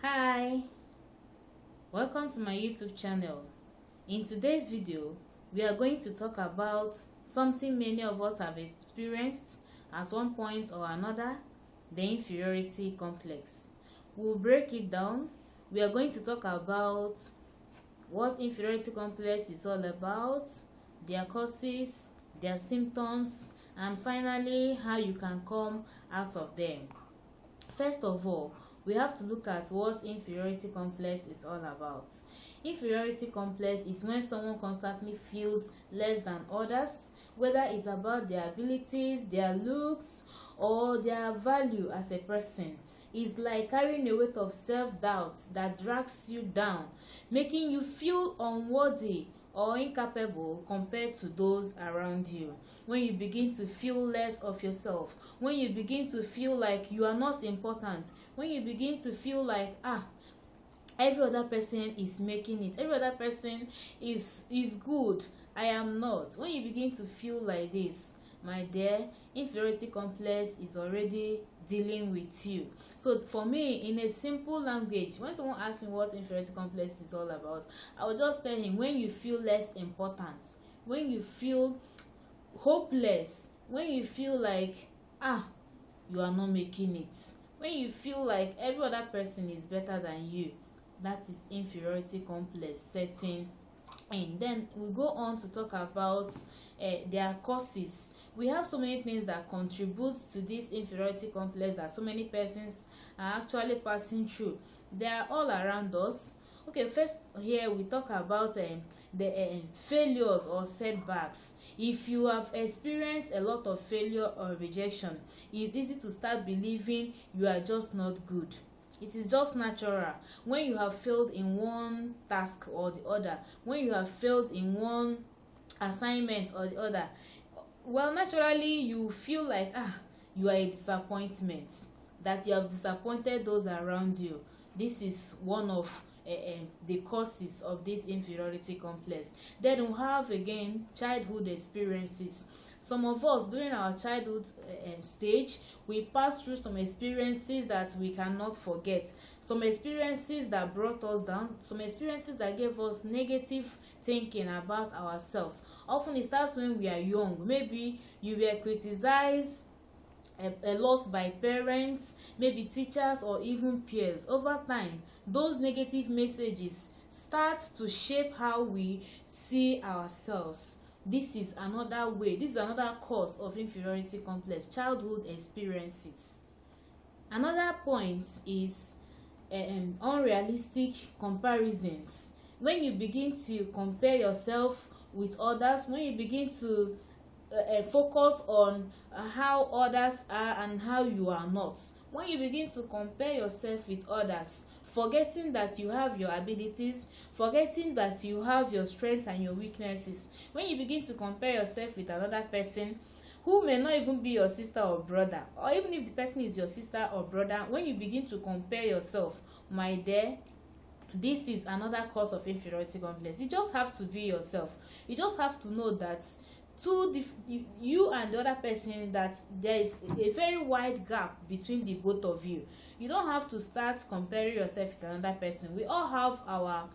Hi, welcome to my YouTube channel. In today's video, we are going to talk about something many of us have experienced at one point or another, the inferiority complex. We'll break it down. We are going to talk about what inferiority complex is all about, their causes, their symptoms, and finally how you can come out of them. First of all, we have to look at what inferiority complex is all about. Inferiority complex is when someone constantly feels less than others, whether it's about their abilities, their looks, or their value as a person. It's like carrying a weight of self-doubt that drags you down, making you feel unworthy or incapable compared to those around you. When you begin to feel less of yourself, when you begin to feel like you are not important, when you begin to feel like every other person is making it, every other person is good, I am not. When you begin to feel like this, my dear, inferiority complex is already dealing with you. So for me, in a simple language, when someone asks me what inferiority complex is all about, I will just tell him, when you feel less important, when you feel hopeless, when you feel like you are not making it, when you feel like every other person is better than you, that is inferiority complex setting in. Then we go on to talk about their causes. We have so many things that contribute to this inferiority complex that so many persons are actually passing through. They are all around us. Okay, first here we talk about the failures or setbacks. If you have experienced a lot of failure or rejection, it's easy to start believing you are just not good. It is just natural. When you have failed in one task or the other, when you have failed in one assignment or the other, well, naturally you feel like you are a disappointment, that you have disappointed those around you. This is one of the causes of this inferiority complex. Then we have again childhood experiences. Some of us during our childhood stage, we pass through some experiences that we cannot forget, some experiences that brought us down, some experiences that gave us negative thinking about ourselves. Often it starts when we are young. Maybe you were criticized a lot by parents, maybe teachers, or even peers. Over time, those negative messages start to shape how we see ourselves. This is another way, this is another cause of inferiority complex, childhood experiences. Another point is unrealistic comparisons. When you begin to compare yourself with others, when you begin to focus on how others are and how you are not, when you begin to compare yourself with others, forgetting that you have your abilities, forgetting that you have your strengths and your weaknesses, when you begin to compare yourself with another person who may not even be your sister or brother, or even if the person is your sister or brother, when you begin to compare yourself, my dear, this is another cause of inferiority complex. You just have to be yourself. You just have to know that you and the other person, that there is a very wide gap between the both of you. You don't have to start comparing yourself with another person. We all have our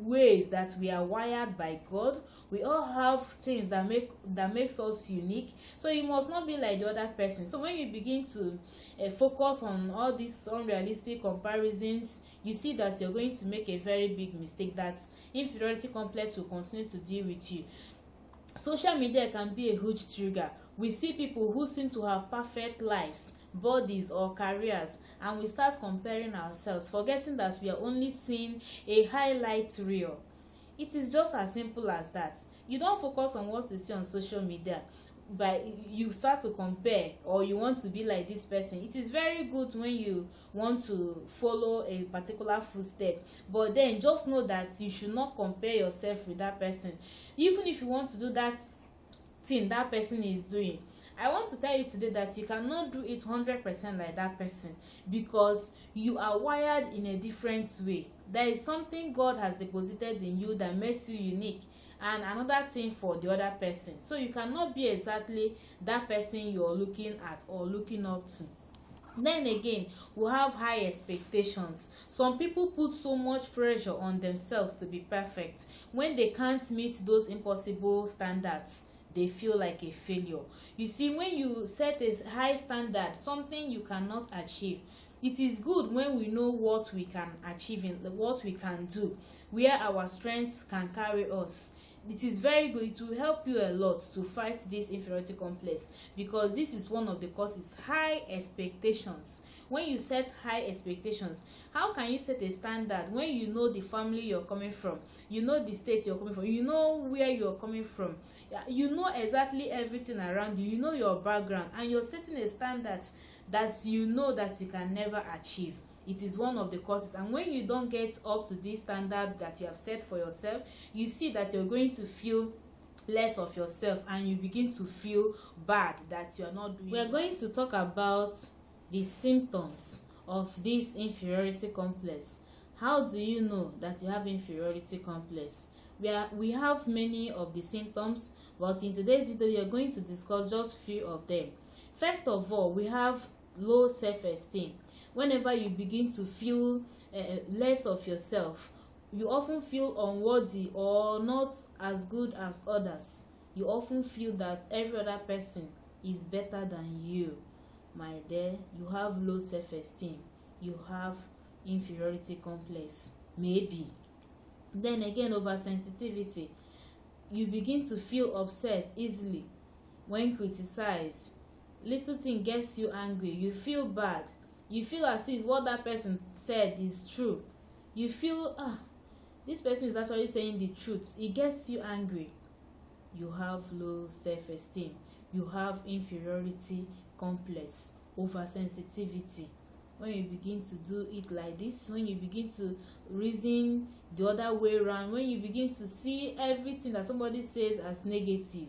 ways that we are wired by God. We all have things that makes us unique. So you must not be like the other person. So when you begin to focus on all these unrealistic comparisons, you see that you're going to make a very big mistake. That inferiority complex will continue to deal with you. Social media can be a huge trigger. We see people who seem to have perfect lives, bodies, or careers, and we start comparing ourselves, forgetting that we are only seeing a highlight reel. It is just as simple as that. You don't focus on what you see on social media, but you start to compare, or you want to be like this person. It is very good when you want to follow a particular footstep, but then just know that you should not compare yourself with that person. Even if you want to do that thing that person is doing, I want to tell you today that you cannot do it 100% like that person, because you are wired in a different way. There is something God has deposited in you that makes you unique, and another thing for the other person. So you cannot be exactly that person you're looking at or looking up to. Then again, we have high expectations. Some people put so much pressure on themselves to be perfect. When they can't meet those impossible standards, they feel like a failure. You see, when you set a high standard, something you cannot achieve, it is good when we know what we can achieve and what we can do, where our strengths can carry us. It is very good. It will help you a lot to fight this inferiority complex, because this is one of the causes. High expectations. When you set high expectations, how can you set a standard when you know the family you're coming from, you know the state you're coming from, you know where you're coming from, you know exactly everything around you, you know your background, and you're setting a standard that you know that you can never achieve? It is one of the causes. And when you don't get up to this standard that you have set for yourself, you see that you're going to feel less of yourself, and you begin to feel bad that you are not doing. We are going to talk about the symptoms of this inferiority complex. How do you know that you have inferiority complex? We have many of the symptoms, but in today's video we are going to discuss just few of them. First of all, we have low self-esteem. Whenever you begin to feel less of yourself, you often feel unworthy or not as good as others. You often feel that every other person is better than you. My dear, you have low self-esteem. You have inferiority complex, maybe. Then again, oversensitivity. You begin to feel upset easily when criticized. Little thing gets you angry. You feel bad. You feel as if what that person said is true. You feel, this person is actually saying the truth. It gets you angry. You have low self-esteem. You have inferiority complex, oversensitivity. When you begin to do it like this, when you begin to reason the other way around, when you begin to see everything that somebody says as negative,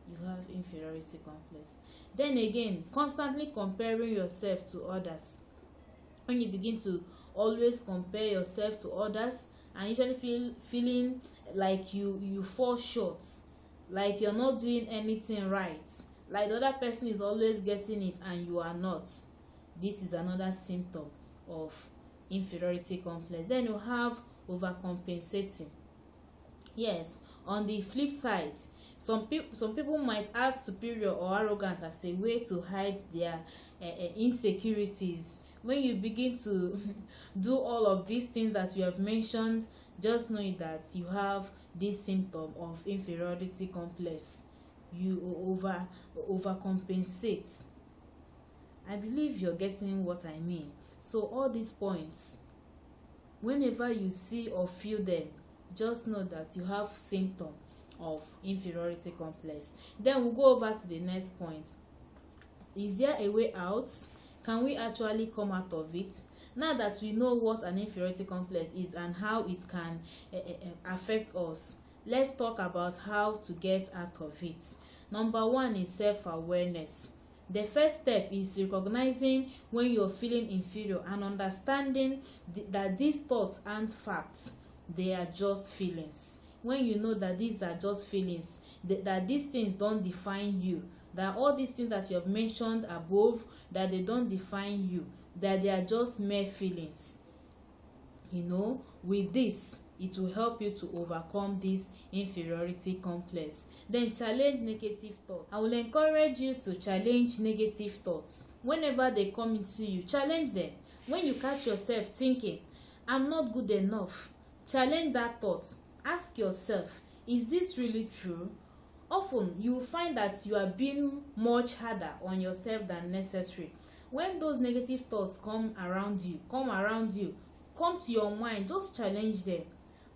you have inferiority complex. Then again, constantly comparing yourself to others. When you begin to always compare yourself to others, and usually feeling like you fall short, like you're not doing anything right, like the other person is always getting it and you are not. This is another symptom of inferiority complex. Then you have overcompensating. Yes, on the flip side, some people might act superior or arrogant as a way to hide their insecurities. When you begin to do all of these things that we have mentioned, just know that you have this symptom of inferiority complex. You overcompensate. I believe you're getting what I mean. So all these points, whenever you see or feel them, just know that you have symptom of inferiority complex. Then we'll go over to the next point. Is there a way out? Can we actually come out of it? Now that we know what an inferiority complex is and how it can affect us, let's talk about how to get out of it. Number one is self-awareness. The first step is recognizing when you're feeling inferior and understanding that these thoughts aren't facts. They are just feelings. When you know that these are just feelings, that these things don't define you, that all these things that you have mentioned above, that they don't define you, that they are just mere feelings, with this, it will help you to overcome this inferiority complex. Then challenge negative thoughts. I will encourage you to challenge negative thoughts. Whenever they come into you, challenge them. When you catch yourself thinking, I'm not good enough, challenge that thought. Ask yourself, is this really true? Often you will find that you are being much harder on yourself than necessary. When those negative thoughts come around you, come to your mind, just challenge them.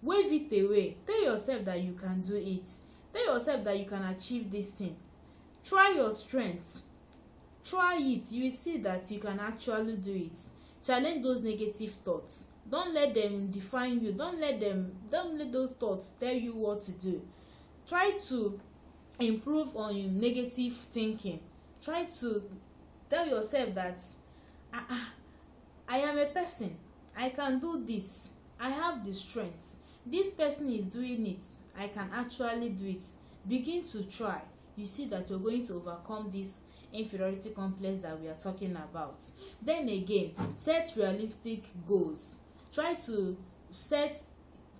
Wave it away. Tell yourself that you can do it. Tell yourself that you can achieve this thing. Try your strengths. Try it. You will see that you can actually do it. Challenge those negative thoughts. Don't let them define you. Don't let those thoughts tell you what to do. Try to improve on your negative thinking. Try to tell yourself that I am a person. I can do this. I have the strength. This person is doing it. I can actually do it. Begin to try. You see that you're going to overcome this inferiority complex that we are talking about. Then again, set realistic goals. Try to set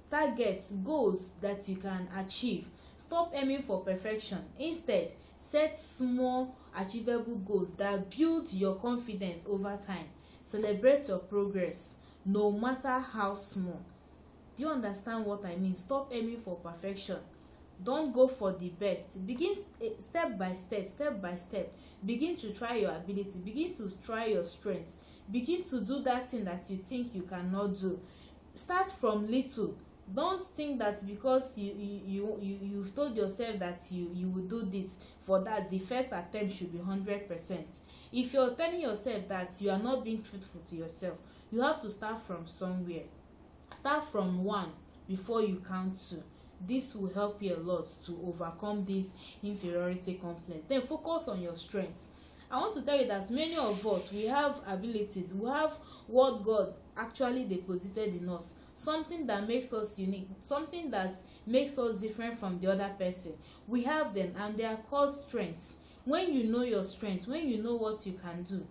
targets, goals that you can achieve. Stop aiming for perfection. Instead, set small achievable goals that build your confidence over time. Celebrate your progress, no matter how small. Do you understand what I mean? Stop aiming for perfection. Don't go for the best. Begin step by step. Begin to try your ability. Begin to try your strengths. Begin to do that thing that you think you cannot do. Start from little. Don't think that because you've told yourself that you will do this, for that the first attempt should be 100%. If you're telling yourself that you are not being truthful to yourself, you have to start from somewhere. Start from 1 before you count 2. This will help you a lot to overcome this inferiority complex. Then focus on your strengths. I want to tell you that many of us, we have abilities, we have what God actually deposited in us, something that makes us unique, something that makes us different from the other person. We have them, and they are called strengths. When you know your strengths, when you know what you can do,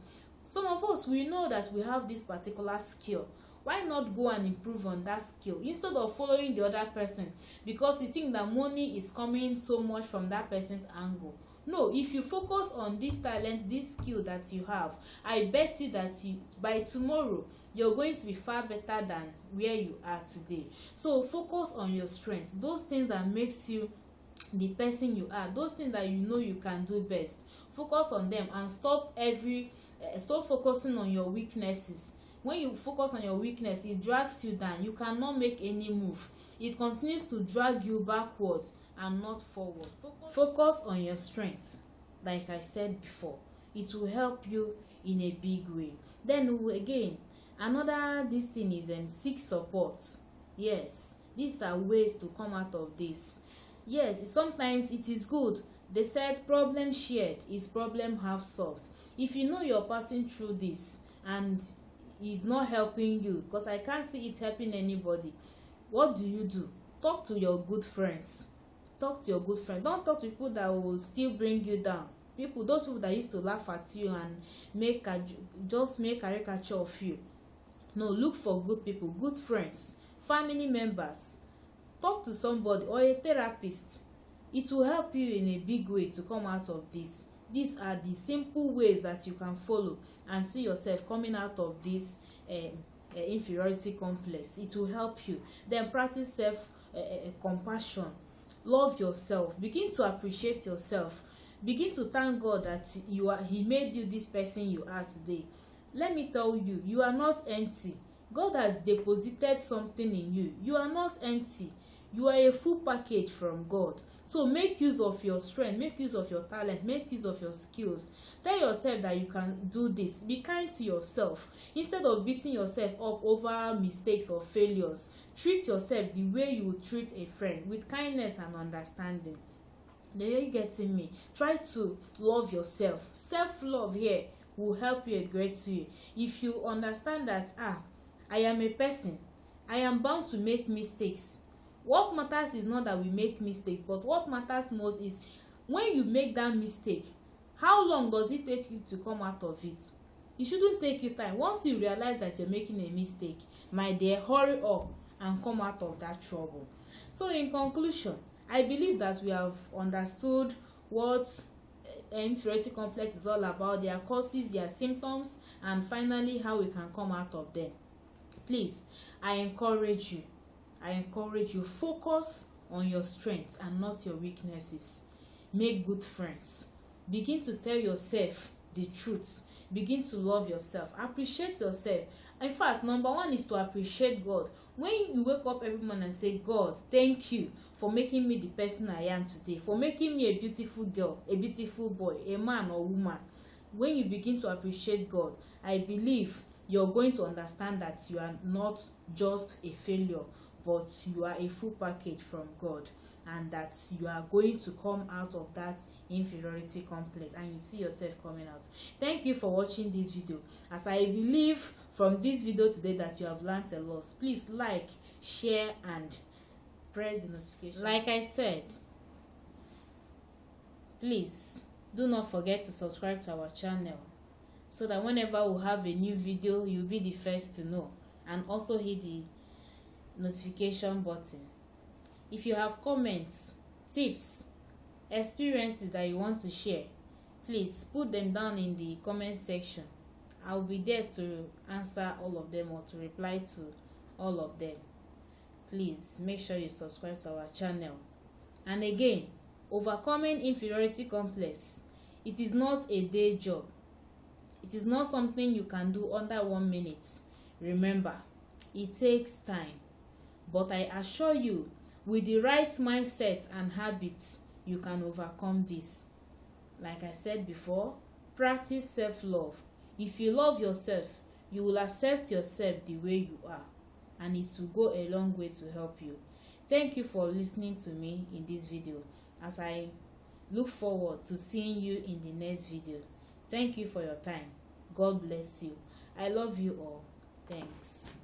some of us, we know that we have this particular skill. Why not go and improve on that skill instead of following the other person because you think that money is coming so much from that person's angle? No, if you focus on this talent, this skill that you have, I bet you that by tomorrow you're going to be far better than where you are today. So focus on your strengths, those things that makes you the person you are, those things that you know you can do best. Focus on them and stop focusing on your weaknesses. When you focus on your weakness, it drags you down. You cannot make any move. It continues to drag you backwards and not forward. Focus on your strengths. Like I said before, it will help you in a big way. Then again, another this thing is seek support. Yes, these are ways to come out of this. Yes, sometimes it is good. They said problem shared is problem half solved. If you know you're passing through this and it's not helping you, because I can't see it helping anybody, what do? Talk to your good friends. Talk to your good friends. Don't talk to people that will still bring you down. Those people that used to laugh at you and just make caricature of you. No, look for good people, good friends, family members. Talk to somebody or a therapist. It will help you in a big way to come out of this. These are the simple ways that you can follow and see yourself coming out of this inferiority complex. It will help you. Then practice self-compassion. Love yourself. Begin to appreciate yourself. Begin to thank God that He made you this person you are today. Let me tell you, you are not empty. God has deposited something in you. You are not empty. You are a full package from God. So make use of your strength, make use of your talent, make use of your skills. Tell yourself that you can do this. Be kind to yourself. Instead of beating yourself up over mistakes or failures, treat yourself the way you would treat a friend, with kindness and understanding. Are you getting me? Try to love yourself. Self-love here will help you a great deal. If you understand that, I am a person, I am bound to make mistakes. What matters is not that we make mistakes, but what matters most is when you make that mistake, how long does it take you to come out of it? It shouldn't take you time. Once you realize that you're making a mistake, my dear, hurry up and come out of that trouble. So in conclusion, I believe that we have understood what inferiority complex is all about, their causes, their symptoms, and finally how we can come out of them. Please, I encourage you, focus on your strengths and not your weaknesses. Make good friends. Begin to tell yourself the truth. Begin to love yourself. Appreciate yourself. In fact, number 1 is to appreciate God. When you wake up every morning and say, God, thank you for making me the person I am today, for making me a beautiful girl, a beautiful boy, a man or woman. When you begin to appreciate God, I believe you're going to understand that you are not just a failure, but you are a full package from God, and that you are going to come out of that inferiority complex and you see yourself coming out. Thank you for watching this video. As I believe from this video today that you have learned a lot, please like, share and press the notification. Like I said, please Do not forget to subscribe to our channel so that whenever we have a new video, you'll be the first to know, and also hit the notification button. If you have comments, tips, experiences that you want to share, please put them down in the comment section. I'll be there to answer all of them or to reply to all of them. Please make sure you subscribe to our channel. And again, overcoming inferiority complex, it is not a day job. It is not something you can do under 1 minute. Remember, it takes time. But I assure you, with the right mindset and habits, you can overcome this. Like I said before, practice self-love. If you love yourself, you will accept yourself the way you are, and it will go a long way to help you. Thank you for listening to me in this video, as I look forward to seeing you in the next video. Thank you for your time. God bless you. I love you all. Thanks.